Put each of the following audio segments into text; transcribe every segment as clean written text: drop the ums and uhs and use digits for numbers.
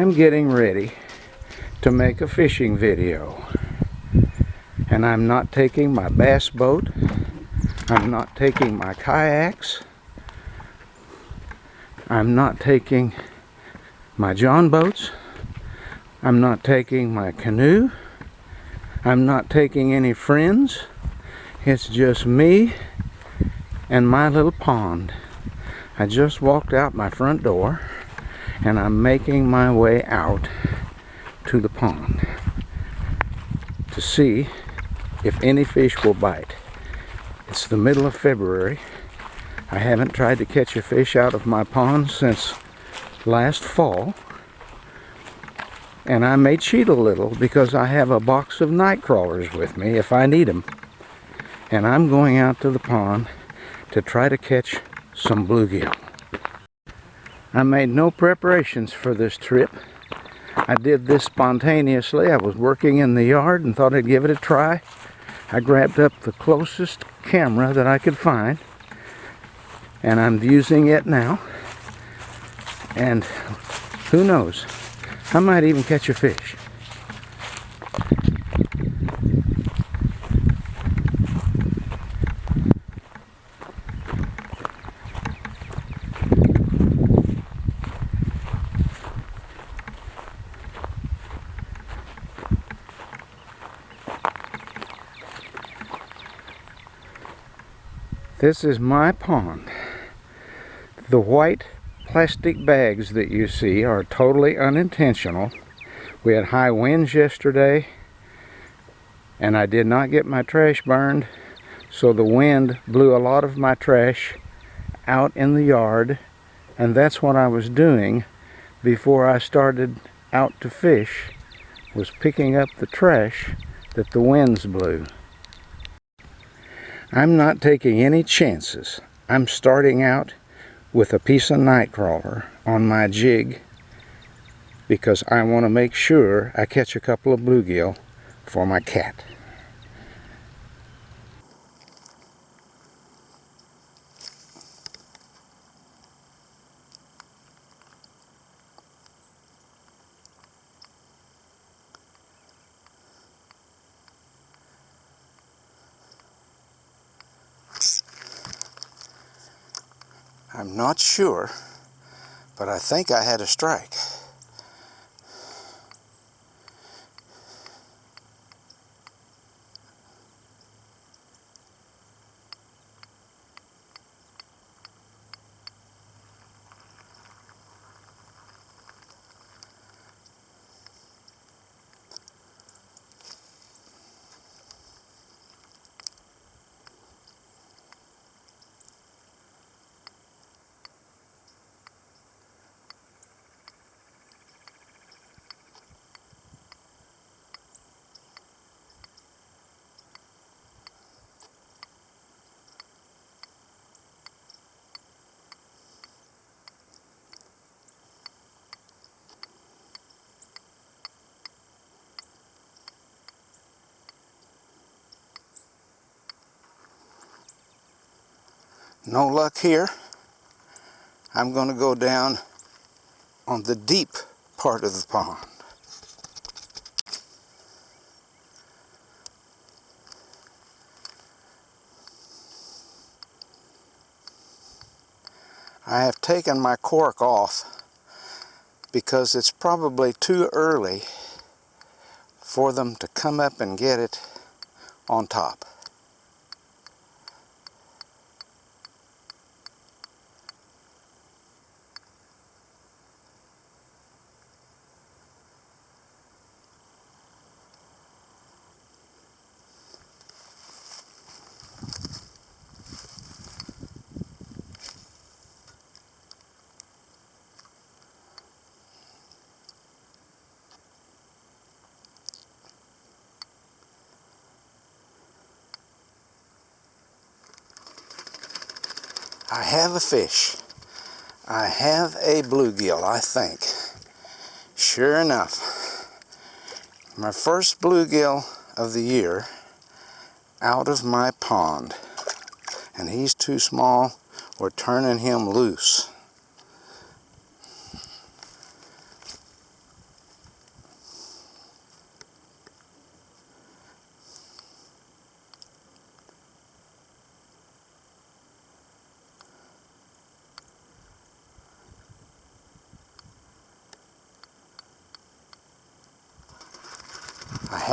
I'm getting ready to make a fishing video, and I'm not taking my bass boat, I'm not taking my kayaks, I'm not taking my John boats, I'm not taking my canoe, I'm not taking any friends. It's just me and my little pond. I just walked out my front door and I'm making my way out to the pond to see if any fish will bite. It's the middle of February. I haven't tried to catch a fish out of my pond since last fall, and I may cheat a little because I have a box of night crawlers with me if I need them, and I'm going out to the pond to try to catch some bluegill. I made no preparations for this trip. I did this spontaneously. I was working in the yard and thought I'd give it a try. I grabbed up the closest camera that I could find, and I'm using it now. And who knows, I might even catch a fish. This is my pond. The white plastic bags that you see are totally unintentional. We had high winds yesterday and I did not get my trash burned, so the wind blew a lot of my trash out in the yard, and that's what I was doing before I started out to fish, was picking up the trash that the winds blew. I'm not taking any chances. I'm starting out with a piece of night crawler on my jig because I want to make sure I catch a couple of bluegill for my cat. I'm not sure, but I think I had a strike. No luck here. I'm going to go down on the deep part of the pond. I have taken my cork off because it's probably too early for them to come up and get it on top. I have a fish. I have a bluegill, I think. Sure enough, my first bluegill of the year out of my pond. And he's too small. We're turning him loose.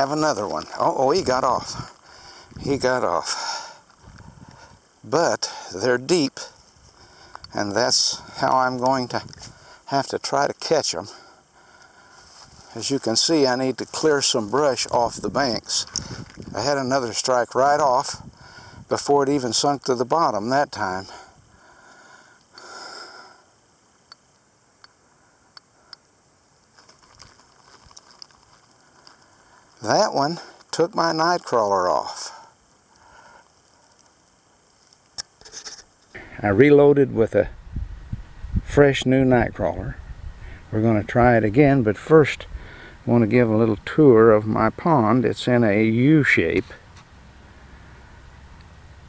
have another one. Oh, he got off. He got off. But they're deep, and that's how I'm going to have to try to catch them. As you can see, I need to clear some brush off the banks. I had another strike right off before it even sunk to the bottom that time. That one took my night crawler off. I reloaded with a fresh new night crawler. We're going to try it again, but first I want to give a little tour of my pond. It's in a U shape,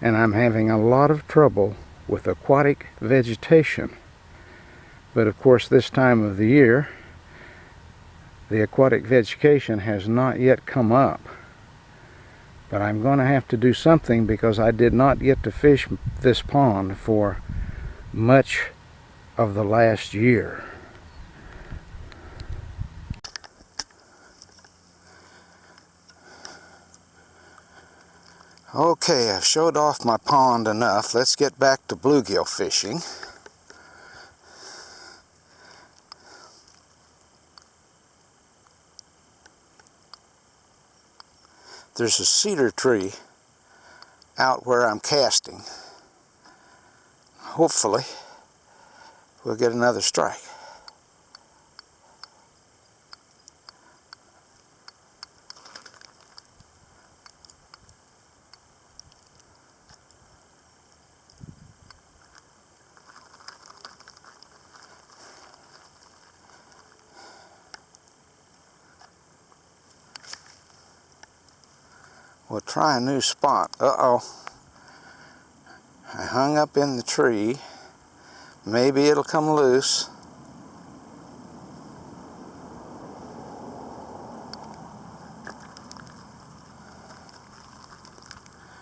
and I'm having a lot of trouble with aquatic vegetation. But of course, this time of the year, the aquatic vegetation has not yet come up. But I'm going to have to do something because I did not get to fish this pond for much of the last year. Okay, I've showed off my pond enough. Let's get back to bluegill fishing. There's a cedar tree out where I'm casting. Hopefully, we'll get another strike. We'll try a new spot. Uh-oh. I hung up in the tree. Maybe it'll come loose.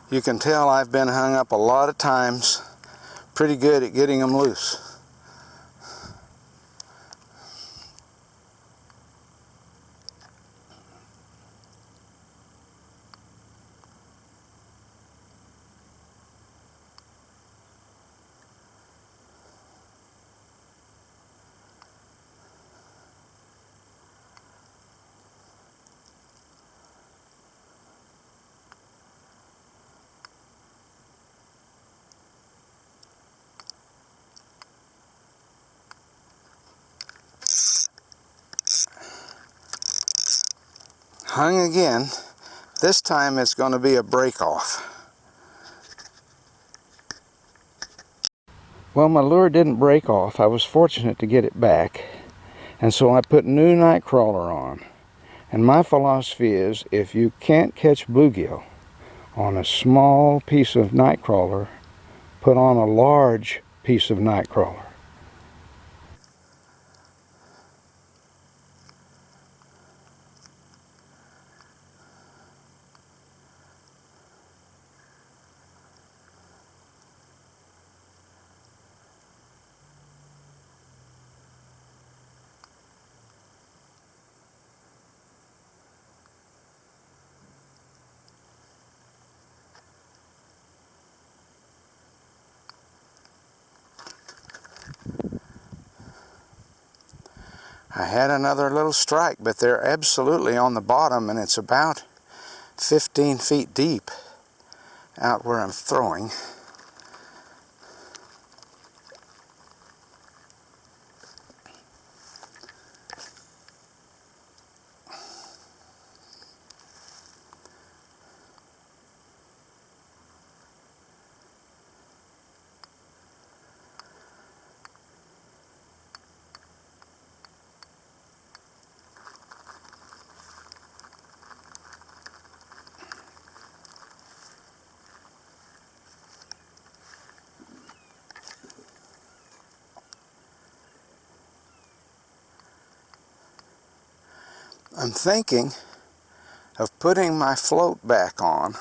You can tell I've been hung up a lot of times. Pretty good at getting them loose. Hung again. This time it's going to be a break off. Well, my lure didn't break off. I was fortunate to get it back. And so I put new night crawler on. And my philosophy is, if you can't catch bluegill on a small piece of night crawler, put on a large piece of night crawler. I had another little strike, but they're absolutely on the bottom, and it's about 15 feet deep out where I'm throwing. I'm thinking of putting my float back on,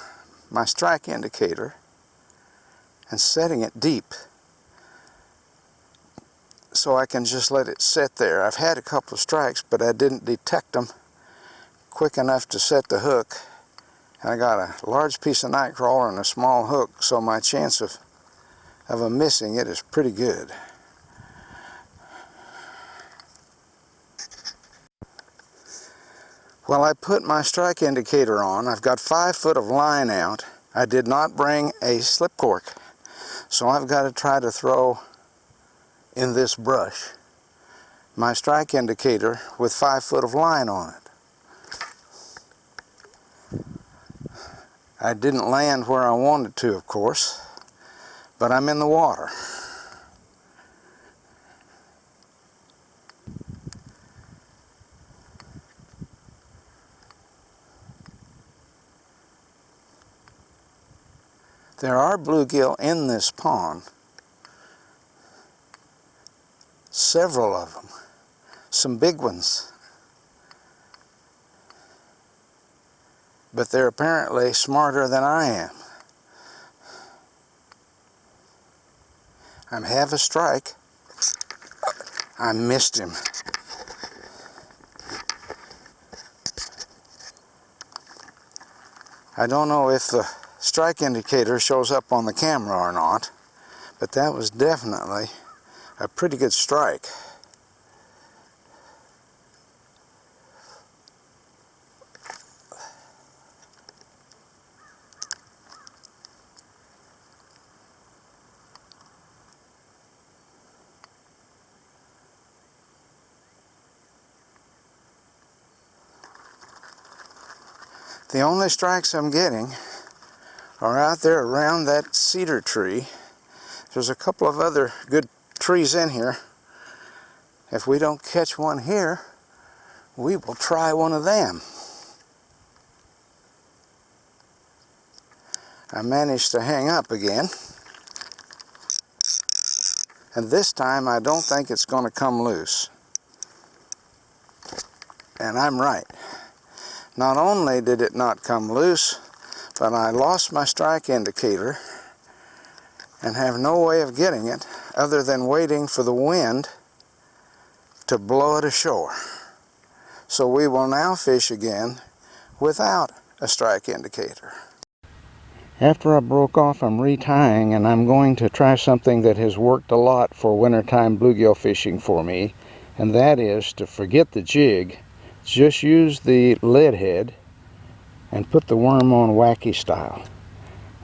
my strike indicator, and setting it deep so I can just let it sit there. I've had a couple of strikes, but I didn't detect them quick enough to set the hook. And I got a large piece of night crawler and a small hook, so my chance of missing it is pretty good. Well, I put my strike indicator on. I've got 5 foot of line out. I did not bring a slip cork, so I've got to try to throw in this brush my strike indicator with 5 foot of line on it. I didn't land where I wanted to, of course, but I'm in the water. There are bluegill in this pond, several of them, some big ones, but they're apparently smarter than I am. I have a strike. I missed him. I don't know if the strike indicator shows up on the camera or not, but that was definitely a pretty good strike. The only strikes I'm getting are out there around that cedar tree. There's a couple of other good trees in here. If we don't catch one here, we will try one of them. I managed to hang up again. And this time I don't think it's going to come loose. And I'm right. Not only did it not come loose, but I lost my strike indicator and have no way of getting it other than waiting for the wind to blow it ashore. So we will now fish again without a strike indicator. After I broke off, I'm retying, and I'm going to try something that has worked a lot for wintertime bluegill fishing for me, and that is to forget the jig. Just use the lead head and put the worm on wacky style.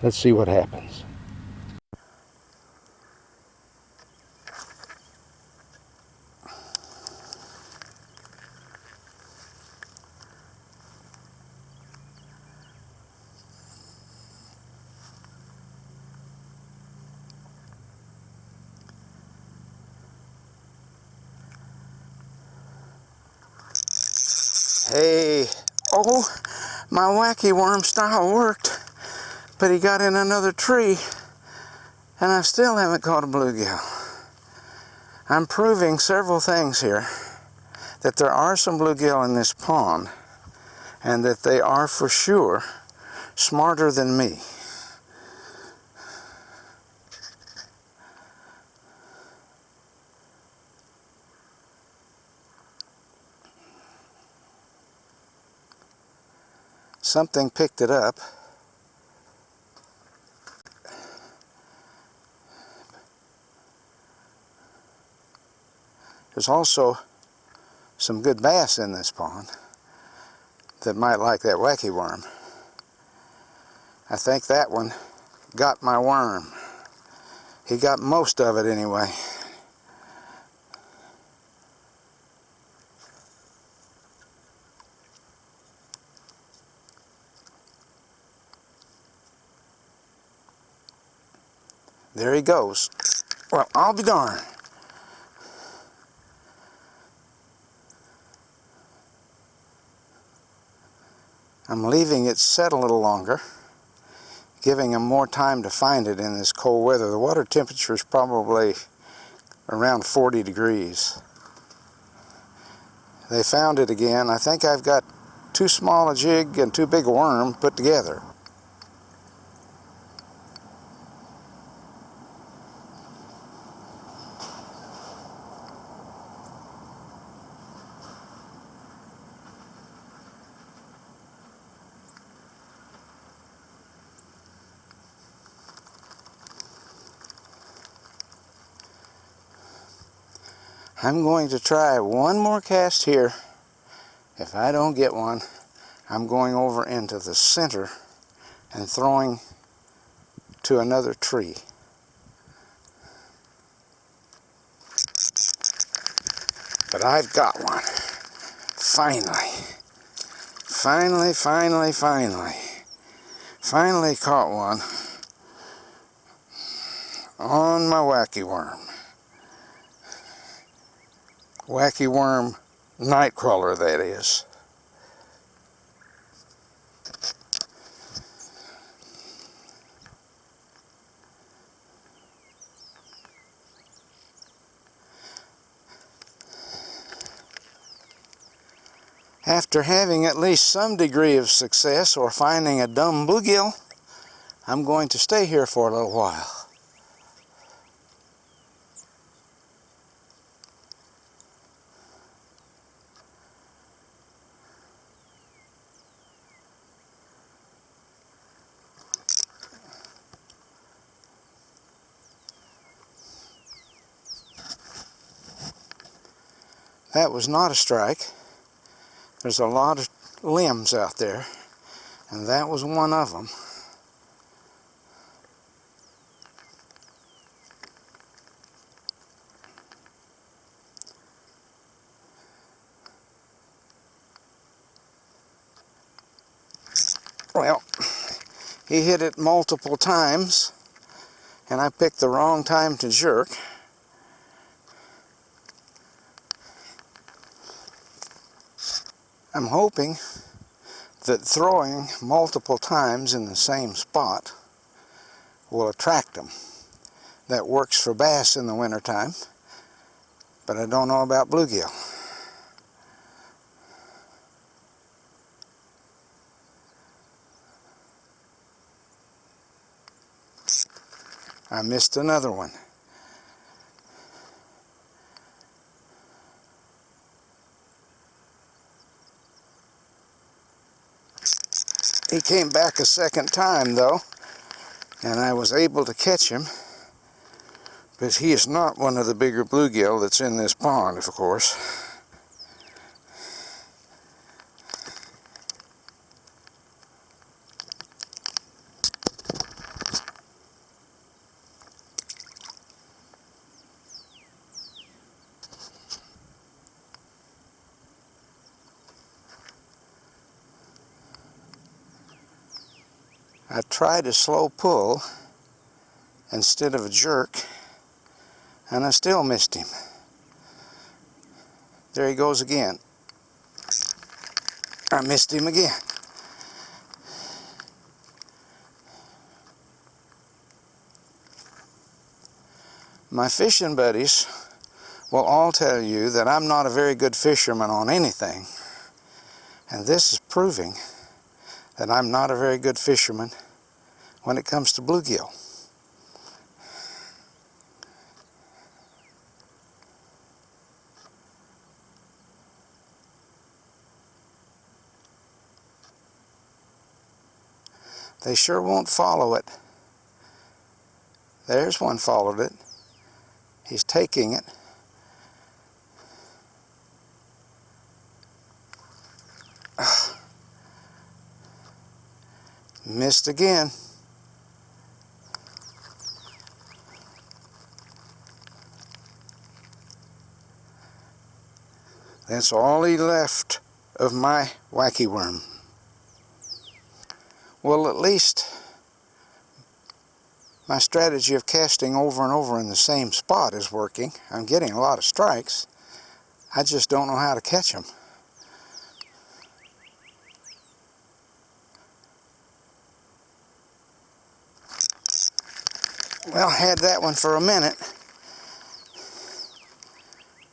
Let's see what happens. Hey, oh, my wacky worm style worked, but he got in another tree, and I still haven't caught a bluegill. I'm proving several things here. That there are some bluegill in this pond, and that they are for sure smarter than me. Something picked it up. There's also some good bass in this pond that might like that wacky worm. I think that one got my worm. He got most of it anyway. There he goes. Well, I'll be darned. I'm leaving it set a little longer, giving him more time to find it in this cold weather. The water temperature is probably around 40 degrees. They found it again. I think I've got too small a jig and too big a worm put together. I'm going to try one more cast here. If I don't get one, I'm going over into the center and throwing to another tree. But I've got one. Finally. Finally caught one on my wacky worm. Wacky worm nightcrawler, that is. After having at least some degree of success or finding a dumb bluegill, I'm going to stay here for a little while. That was not a strike. There's a lot of limbs out there, and that was one of them. Well, he hit it multiple times, and I picked the wrong time to jerk. I'm hoping that throwing multiple times in the same spot will attract them. That works for bass in the wintertime, but I don't know about bluegill. I missed another one. He came back a second time though, and I was able to catch him, but he is not one of the bigger bluegill that's in this pond, of course. I tried a slow pull instead of a jerk, and I still missed him. There he goes again. I missed him again. My fishing buddies will all tell you that I'm not a very good fisherman on anything, and this is proving that I'm not a very good fisherman when it comes to bluegill. They sure won't follow it. There's one followed it. He's taking it. Missed again. That's all he left of my wacky worm. Well, at least my strategy of casting over and over in the same spot is working. I'm getting a lot of strikes. I just don't know how to catch them. Well, I had that one for a minute,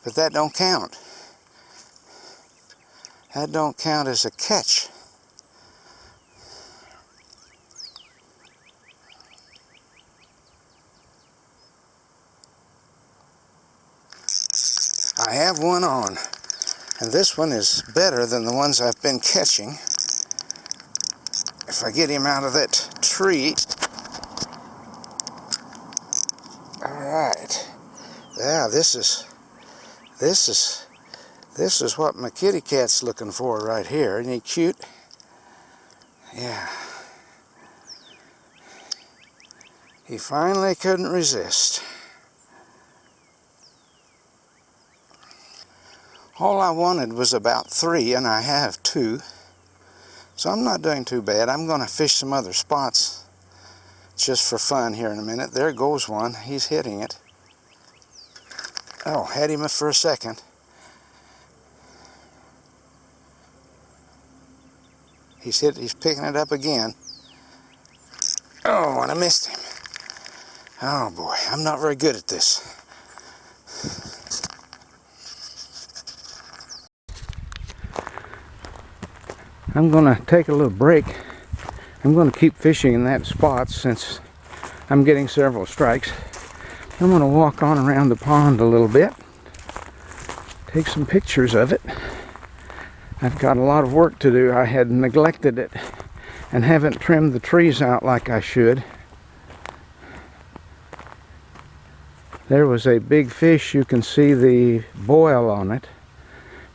but that don't count. That don't count as a catch. I have one on, and this one is better than the ones I've been catching. If I get him out of that tree. Alright. Yeah, this This is what my kitty cat's looking for right here. Isn't he cute? Yeah. He finally couldn't resist. All I wanted was about 3, and I have 2. So I'm not doing too bad. I'm going to fish some other spots just for fun here in a minute. There goes one. He's hitting it. Oh, had him for a second. He's picking it up again. Oh, and I missed him. Oh boy, I'm not very good at this. I'm gonna take a little break. I'm gonna keep fishing in that spot since I'm getting several strikes. I'm gonna walk on around the pond a little bit, take some pictures of it. I've got a lot of work to do. I had neglected it and haven't trimmed the trees out like I should. There was a big fish. You can see the boil on it.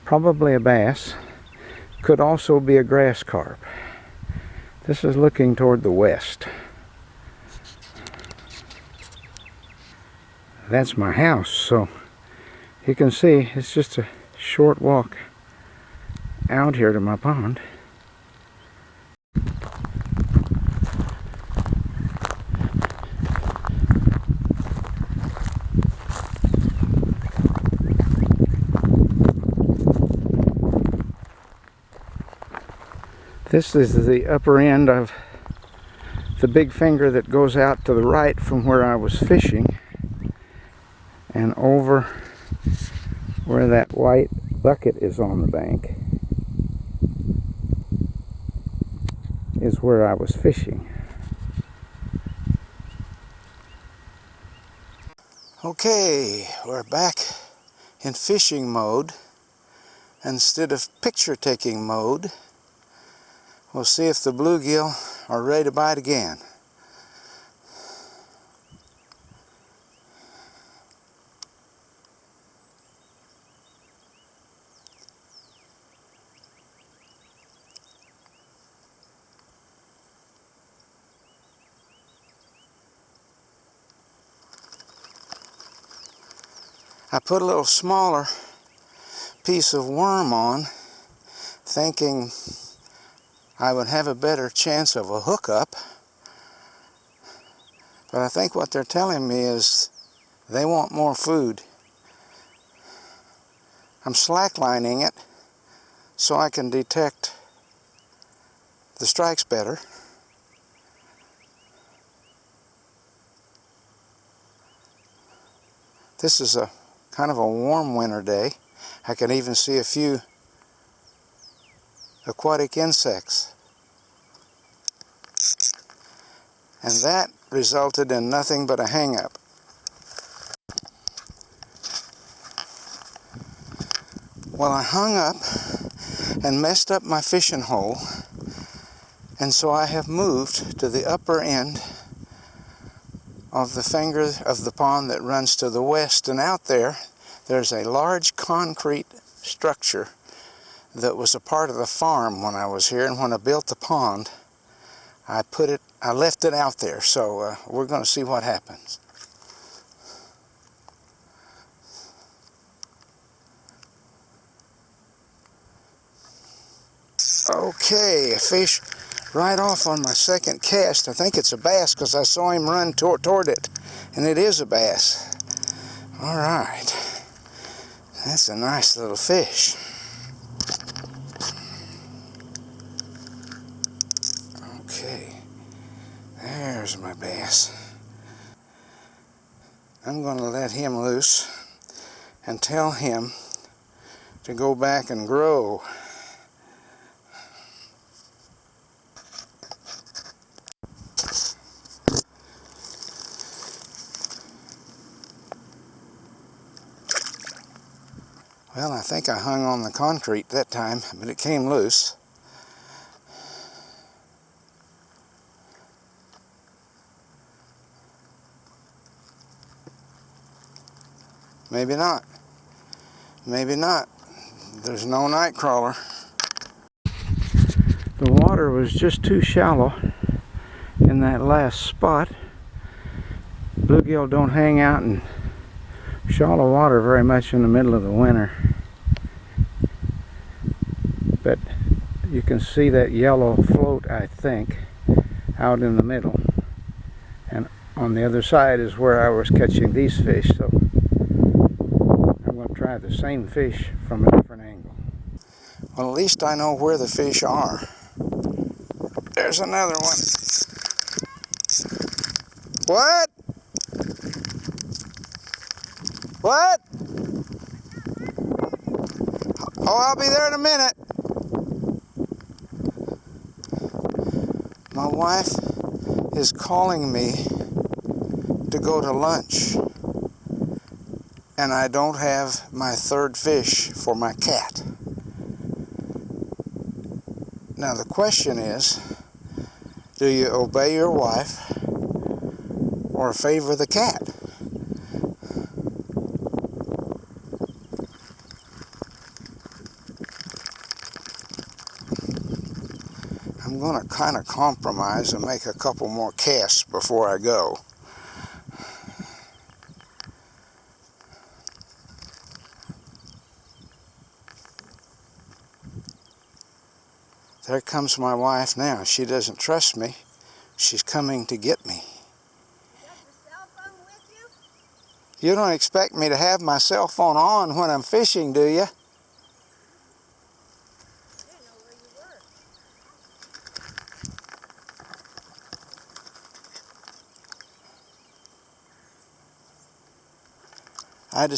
Probably a bass. Could also be a grass carp. This is looking toward the west. That's my house, so you can see it's just a short walk out here to my pond. This is the upper end of the big finger that goes out to the right from where I was fishing, and over where that white bucket is on the bank is where I was fishing. Okay, we're back in fishing mode instead of picture taking mode. We'll see if the bluegill are ready to bite again. I put a little smaller piece of worm on, thinking I would have a better chance of a hookup. But I think what they're telling me is they want more food. I'm slacklining it so I can detect the strikes better. This is a kind of a warm winter day. I can even see a few aquatic insects. And that resulted in nothing but a hang-up. Well, I hung up and messed up my fishing hole, and so I have moved to the upper end of the finger of the pond that runs to the west, and out there there's a large concrete structure that was a part of the farm when I was here, and when I built the pond I left it out there, so we're going to see what happens. Okay, a fish right off on my second cast. I think it's a bass because I saw him run toward it, and it is a bass. All right, that's a nice little fish. Okay, there's my bass. I'm going to let him loose and tell him to go back and grow. Well, I think I hung on the concrete that time, but it came loose. Maybe not. Maybe not. There's no night crawler. The water was just too shallow in that last spot. Bluegill don't hang out in shallow water very much in the middle of the winter. But you can see that yellow float, I think, out in the middle. And on the other side is where I was catching these fish, so I'm going to try the same fish from a different angle. Well, at least I know where the fish are. There's another one. What? What? Oh, I'll be there in a minute. My wife is calling me to go to lunch, and I don't have my third fish for my cat. Now the question is, do you obey your wife or favor the cat? I'm going to kind of compromise and make a couple more casts before I go. There comes my wife now. She doesn't trust me. She's coming to get me. You got your cell phone with you? You don't expect me to have my cell phone on when I'm fishing, do you? I didn't know where you were. I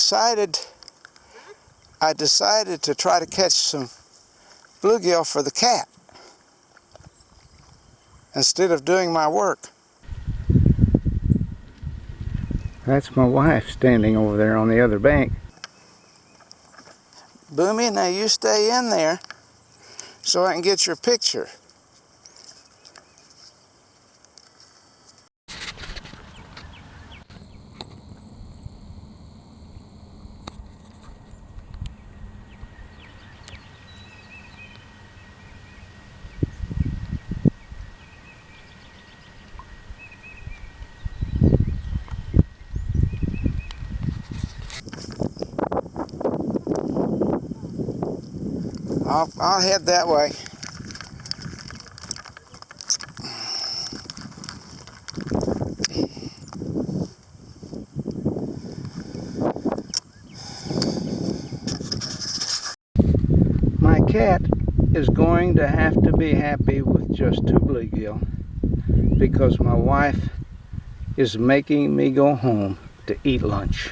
decided to try to catch some bluegill for the cat instead of doing my work. That's my wife standing over there on the other bank. Boomy, now you stay in there so I can get your picture. I'll head that way. My cat is going to have to be happy with just 2 bluegill because my wife is making me go home to eat lunch.